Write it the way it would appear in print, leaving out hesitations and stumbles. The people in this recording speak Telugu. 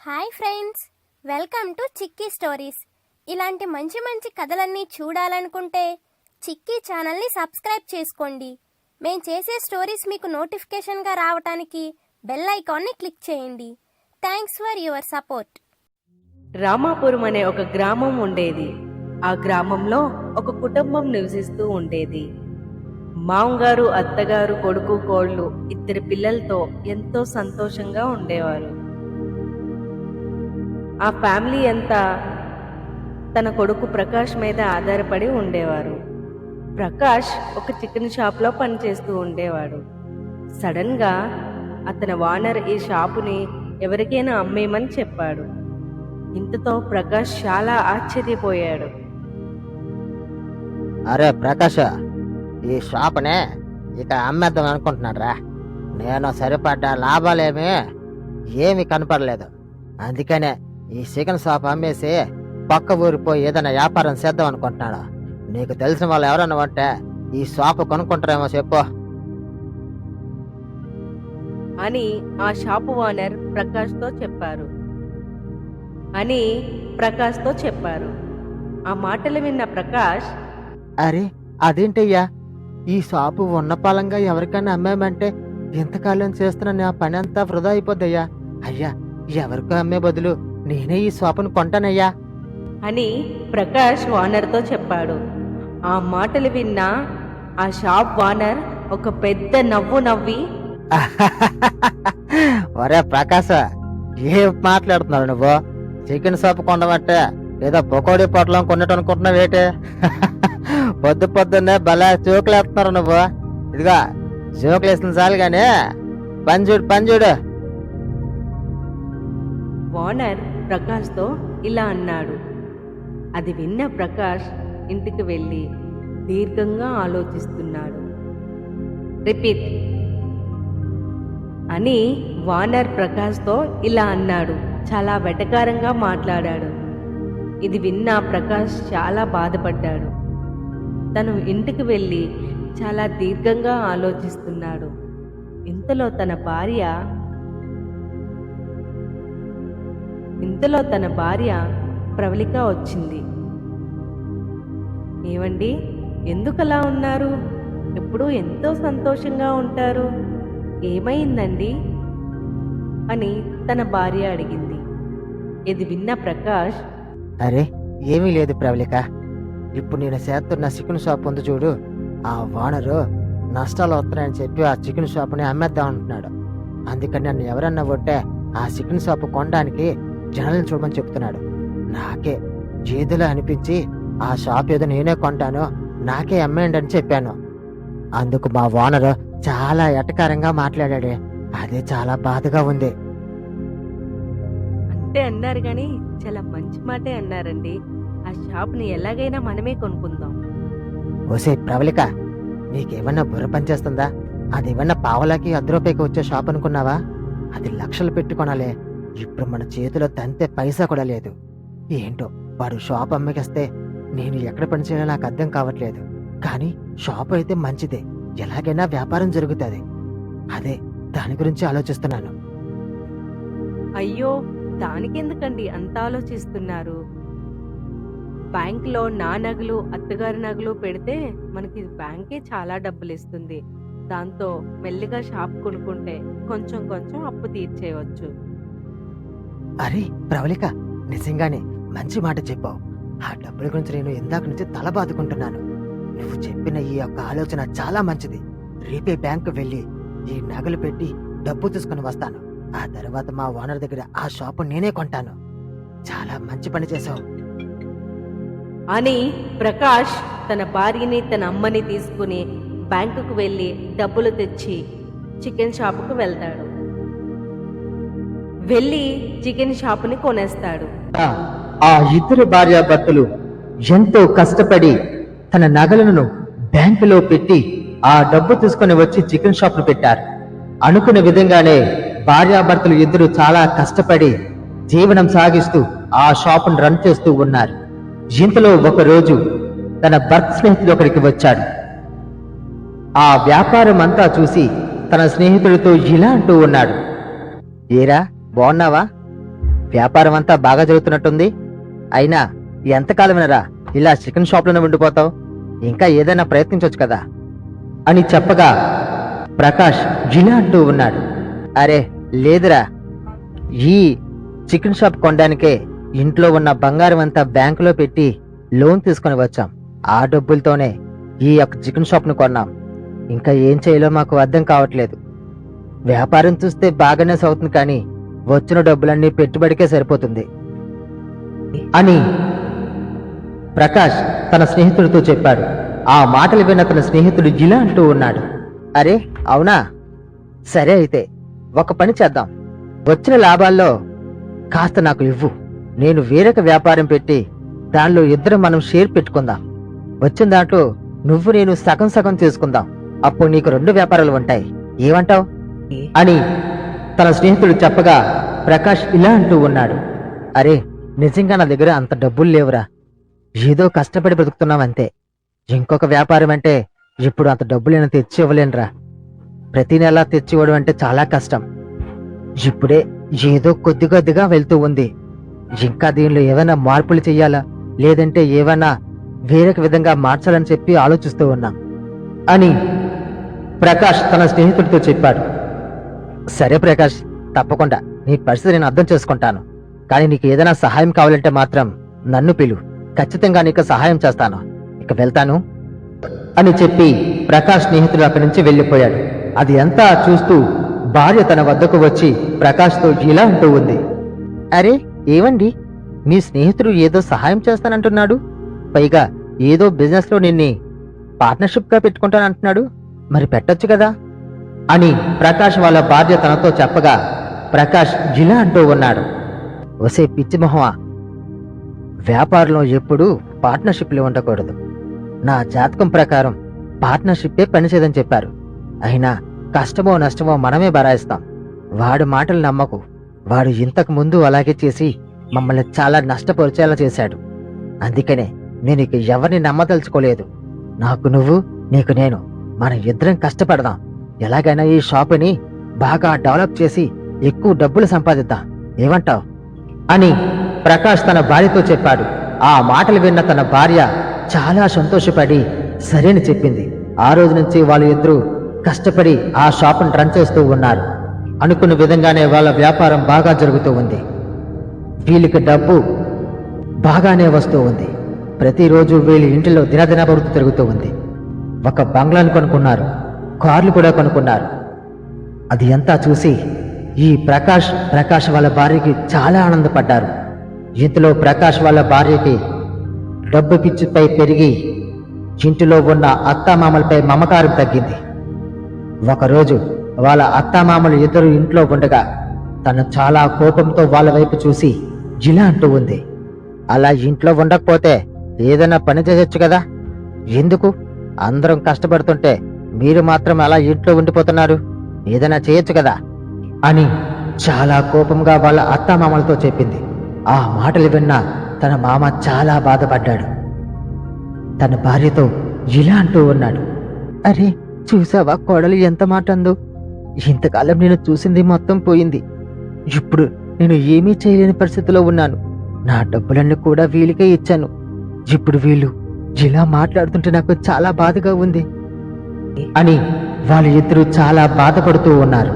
Hi friends, welcome to chikki stories. ఇలాంటి మంచి మంచి కథలన్నీ చూడాలనుకుంటే చిక్కీ ఛానల్ని సబ్స్క్రైబ్ చేసుకోండి. మేము చేసే స్టోరీస్ మీకు నోటిఫికేషన్గా రావడానికి బెల్ ఐకాన్ని క్లిక్ చేయండి. Thanks for your support. Ramapuram అనే ఒక గ్రామం ఉండేది. ఆ గ్రామంలో ఒక కుటుంబం నివసిస్తూ ఉండేది. మామగారు, అత్తగారు, కొడుకు, కోళ్ళు, 2 పిల్లలతో ఎంతో సంతోషంగా ఉండేవారు. ఆ ఫ్యామిలీ అంతా తన కొడుకు ప్రకాష్ మీద ఆధారపడి ఉండేవారు. ప్రకాష్ ఒక చికెన్ షాప్లో పనిచేస్తూ ఉండేవాడు. సడన్ గా అతని ఓనర్ ఈ షాపుని ఎవరికైనా అమ్మేయమని చెప్పాడు. ఇంతతో ప్రకాష్ చాలా ఆశ్చర్యపోయాడు. అరే ప్రకాష్, ఈ షాప్నే ఇక అమ్మేద్దాం అనుకుంటున్నాడ్రా. నేను సరిపడ్డ లాభాలేమీ ఏమీ కనపడలేదు. అందుకనే ఈ చికెన్ షాప్ అమ్మేసి పక్క ఊరు పోయి ఏదైనా వ్యాపారం చేద్దాం అనుకుంటున్నాడు. నీకు తెలిసిన వాళ్ళు ఎవరన్నా ఉంటే ఈ షాప్ కొనుక్కుంటారేమో చెప్పు అని ఆ షాపు ఓనర్ ప్రకాష్తో చెప్పారు. ఆ మాటలు విన్న ప్రకాష్, అరే అదేంటయ్యా, ఈ షాపు ఉన్న పాలంగా ఎవరికైనా అమ్మామంటే ఇంతకాలం చేస్తున్న నా పని అంతా వృధా అయిపోద్దయ్యా. అయ్యా, ఎవరికో అమ్మే బదులు నేనే ఈ షాపును కొంటానయ్యా అని ప్రకాష్ ఓనర్తో చెప్పాడు. ఆ మాటలు విన్న ఆ షాప్ ఓనర్ ఒక పెద్ద నవ్వు నవ్వి, ఒరే ప్రకాశ్, ఏం మాట్లాడుతున్నావు నువ్వు? చికెన్ షాప్ కొండమంటే ఏదో పకోడీ పొట్లం కొన్నట్టు అనుకుంటున్నావేటి? పొద్దు పొద్దున్నే భలే జోకులు వేస్తున్నారు నువ్వు. ఇదిగా జోకులు వేసిన చాలు గానీ పని చూడు. ఓనర్ ప్రకాష్తో ఇలా అన్నాడు. అది విన్న ప్రకాష్ ఇంటికి వెళ్ళి దీర్ఘంగా ఆలోచిస్తున్నాడు. రిపీట్ అని ఓనర్ ప్రకాష్తో ఇలా అన్నాడు. చాలా వెటకారంగా మాట్లాడాడు. ఇది విన్న ప్రకాష్ చాలా బాధపడ్డాడు. తను ఇంటికి వెళ్ళి చాలా దీర్ఘంగా ఆలోచిస్తున్నాడు. ఇంతలో తన భార్య ప్రవళిక వచ్చింది. ఏమండి, ఎందుకలా ఉన్నారు? ఎప్పుడూ ఎంతో సంతోషంగా ఉంటారు, ఏమైందండి అని తన భార్య అడిగింది. ఇది విన్న ప్రకాష్, అరే ఏమీ లేదు ప్రవళిక, ఇప్పుడు నేను చేస్తున్న చికెన్ షాప్ ఉంది చూడు, ఆ ఓనరు నష్టాలు వస్తున్నాయని చెప్పి ఆ చికెన్ షాప్ని అమ్మేద్దాం అంటున్నాడు. అందుకని నన్ను ఎవరన్నా ఉంటే ఆ చికెన్ షాప్ కొనడానికి జనాలను చూడమని చెప్తున్నాడు. నాకే చేదులో అనిపించి ఆ షాప్ ఏదో నేనే కొంటాను, నాకే అమ్మేయండి అని చెప్పాను. అందుకు మా ఓనరు చాలా ఎటకారంగా మాట్లాడాడే. అదే చాలా బాధగా ఉంది. అంటే అన్నారు గాని చాలా మంచి మాటే అన్నారండి. ఆ షాప్ని ఎలాగైనా మనమే కొనుక్కుందాం. ఓసే ప్రవళిక, నీకేమన్నా బుర్ర పనిచేస్తుందా? అది ఏమన్నా పావలాకి 10 రూపాయకి వచ్చే షాప్ అనుకున్నావా? అది లక్షలు పెట్టుకోనాలే. ఇప్పుడు మన చేతిలో తంతే పైసా కూడా లేదు. ఏంటో వాడు షాప్ అమ్మేకేస్తే నేను ఎక్కడ పని చేయాలో నాకు అర్థం కావట్లేదు. కానీ షాప్ అయితే మంచిదే, ఎలాగైనా వ్యాపారం జరుగుతుంది. అదే దాని గురించి ఆలోచిస్తున్నాను. అయ్యో, దానికెందుకండి అంత ఆలోచిస్తున్నారు? బ్యాంక్లో నా నగలు, అత్తగారి నగలు పెడితే మనకి బ్యాంకే చాలా డబ్బులు ఇస్తుంది. దాంతో మెల్లిగా షాప్ కొనుక్కుంటే కొంచెం కొంచెం అప్పు తీర్చేయవచ్చు. అరే ప్రవళిక, నిజంగానే మంచి మాట చెప్పావు. ఆ డబ్బుల గురించి నేను ఇందాక నుంచి తల బాదుకుంటున్నాను. నువ్వు చెప్పిన ఈ యొక్క ఆలోచన చాలా మంచిది. రేపే బ్యాంకు వెళ్ళి ఈ నగలు పెట్టి డబ్బు తీసుకుని వస్తాను. ఆ తర్వాత మా ఓనర్ దగ్గర ఆ షాపు నేనే కొంటాను. చాలా మంచి పని చేశావు అని ప్రకాష్ తన భార్యని, తన అమ్మని తీసుకుని బ్యాంకుకు వెళ్ళి డబ్బులు తెచ్చి చికెన్ షాపుకు వెళ్తాడు. వెళ్ళి చికెన్ షాపుని కొనేస్తాడు. ఆ 2 భార్యాభర్తలు ఎంతో కష్టపడి తన నగలను బ్యాంకులో పెట్టి ఆ డబ్బు తీసుకుని వచ్చి చికెన్ షాప్ పెట్టారు. అనుకున్న విధంగానే భార్యాభర్తలు 2 చాలా కష్టపడి జీవనం సాగిస్తూ ఆ షాపును రన్ చేస్తూ ఉన్నారు. ఇంతలో ఒక రోజు తన భర్త స్నేహితుడు ఒకరికి వచ్చాడు. ఆ వ్యాపారం అంతా చూసి తన స్నేహితుడితో ఇలా అంటూ ఉన్నాడు. ఏరా బాగున్నావా? వ్యాపారం అంతా బాగా జరుగుతున్నట్టుంది. అయినా ఎంతకాలమేనరా ఇలా చికెన్ షాప్లోనే ఉండిపోతావు? ఇంకా ఏదైనా ప్రయత్నించవచ్చు కదా అని చెప్పగా ప్రకాష్ జిలా అంటూ ఉన్నాడు. అరే లేదురా, ఈ చికెన్ షాప్ కొనడానికే ఇంట్లో ఉన్న బంగారం అంతా బ్యాంకులో పెట్టి లోన్ తీసుకొని వచ్చాం. ఆ డబ్బులతోనే ఈ యొక్క చికెన్ షాప్ను కొన్నాం. ఇంకా ఏం చేయాలో మాకు అర్థం కావట్లేదు. వ్యాపారం చూస్తే బాగానే సాగుతుంది, కానీ వచ్చిన డబ్బులన్నీ పెట్టుబడికే సరిపోతుంది అని ప్రకాష్ తన స్నేహితుడితో చెప్పాడు. ఆ మాటలు విన్న తన స్నేహితుడు ఇలా అంటూ ఉన్నాడు. అరే అవునా, సరే అయితే ఒక పని చేద్దాం. వచ్చిన లాభాల్లో కాస్త నాకు ఇవ్వు. నేను వేరొక వ్యాపారం పెట్టి దానిలో ఇద్దరం మనం షేర్ పెట్టుకుందాం. వచ్చిన దాంట్లో నువ్వు నేను సగం సగం చేసుకుందాం. అప్పుడు నీకు 2 వ్యాపారాలు ఉంటాయి. ఏమంటావ్ అని తన స్నేహితుడు చెప్పగా ప్రకాష్ ఇలా అంటూ ఉన్నాడు. అరే నిజంగా నా దగ్గర అంత డబ్బులు లేవురా. ఏదో కష్టపడి బ్రతుకుతున్నాం అంతే. ఇంకొక వ్యాపారం అంటే ఇప్పుడు అంత డబ్బులు నేను తెచ్చి ఇవ్వలేనురా. ప్రతి నెల తెచ్చి ఇవ్వడం అంటే చాలా కష్టం. ఇప్పుడే ఏదో కొద్ది కొద్దిగా వెళ్తూ ఉంది. ఇంకా దీనిలో ఏమైనా మార్పులు చెయ్యాలా, లేదంటే ఏమైనా వేరొక విధంగా మార్చాలని చెప్పి ఆలోచిస్తూ ఉన్నాం అని ప్రకాష్ తన స్నేహితుడితో చెప్పాడు. సరే ప్రకాష్, తప్పకుండా నీ పరిస్థితి నేను అర్థం చేసుకుంటాను. కానీ నీకు ఏదైనా సహాయం కావాలంటే మాత్రం నన్ను పిలు. ఖచ్చితంగా నీకు సహాయం చేస్తాను. ఇక వెళ్తాను అని చెప్పి ప్రకాష్ స్నేహితుడు అక్కడి నుంచి వెళ్ళిపోయాడు. అది అంతా చూస్తూ భార్య తన వద్దకు వచ్చి ప్రకాష్తో ఇలా అంటూ ఉంది. అరే ఏవండి, మీ స్నేహితుడు ఏదో సహాయం చేస్తానంటున్నాడు. పైగా ఏదో బిజినెస్ లో నిన్ని పార్ట్నర్షిప్ గా పెట్టుకుంటానంటున్నాడు. మరి పెట్టొచ్చు కదా అని ప్రకాష్ వాళ్ళ భార్య తనతో చెప్పగా ప్రకాష్ ఇలా అంటూ ఉన్నాడు. ఒసే పిచ్చి మొహమా, వ్యాపారంలో ఎప్పుడూ పార్ట్నర్షిప్లు ఉండకూడదు. నా జాతకం ప్రకారం పార్ట్నర్షిప్పే పనిచేయదని చెప్పారు. అయినా కష్టమో నష్టమో మనమే భరాయిస్తాం. వాడు మాటలు నమ్మకు. వాడు ఇంతకు ముందు అలాగే చేసి మమ్మల్ని చాలా నష్టపరిచేలా చేశాడు. అందుకనే నేను ఇక ఎవరిని నమ్మదలుచుకోలేదు. నాకు నువ్వు, నీకు నేను, మనం ఇద్దరం కష్టపడదాం. ఎలాగైనా ఈ షాపుని బాగా డెవలప్ చేసి ఎక్కువ డబ్బులు సంపాదిద్దాం. ఏమంటావ్ అని ప్రకాష్ తన భార్యతో చెప్పాడు. ఆ మాటలు విన్న తన భార్య చాలా సంతోషపడి సరేని చెప్పింది. ఆ రోజు నుంచి వాళ్ళు ఇద్దరు కష్టపడి ఆ షాపును రన్ చేస్తూ ఉన్నారు. అనుకున్న విధంగానే వాళ్ళ వ్యాపారం బాగా జరుగుతూ ఉంది. వీళ్ళకి డబ్బు బాగానే వస్తూ ఉంది. ప్రతిరోజు వీళ్ళ ఇంటిలో దినదినాభివృద్ధి జరుగుతూ ఉంది. ఒక బంగ్లాను కొనుక్కున్నారు, కార్లు కూడా కొనుక్కున్నారు. అది అంతా చూసి ఈ ప్రకాష్ వాళ్ళ భార్యకి చాలా ఆనందపడ్డారు. ఇంతలో ప్రకాష్ వాళ్ళ భార్యకి డబ్బు పిచ్చిపై పెరిగి ఇంటిలో ఉన్న అత్తామామలపై మమకారం తగ్గింది. ఒకరోజు వాళ్ళ అత్తామామలు ఇద్దరు ఇంట్లో ఉండగా తను చాలా కోపంతో వాళ్ళ వైపు చూసి ఇలా అంటూ ఉంది. అలా ఇంట్లో ఉండకపోతే ఏదైనా పని చేయొచ్చు కదా. ఎందుకు అందరం కష్టపడుతుంటే మీరు మాత్రం అలా ఇంట్లో ఉండిపోతున్నారు? ఏదైనా చేయొచ్చు కదా అని చాలా కోపంగా వాళ్ళ అత్తామామలతో చెప్పింది. ఆ మాటలు విన్న తన మామ చాలా బాధపడ్డాడు. తన భార్యతో ఇలా అంటూ ఉన్నాడు. అరే చూసావా కోడలు ఎంత మాట అందో. ఇంతకాలం నేను చూసింది మొత్తం పోయింది. ఇప్పుడు నేను ఏమీ చేయలేని పరిస్థితిలో ఉన్నాను. నా డబ్బులన్నీ కూడా వీళ్ళకే ఇచ్చాను. ఇప్పుడు వీళ్ళు ఇలా మాట్లాడుతుంటే నాకు చాలా బాధగా ఉంది అని వాళ్ళు ఇద్దరు చాలా బాధపడుతూ ఉన్నారు.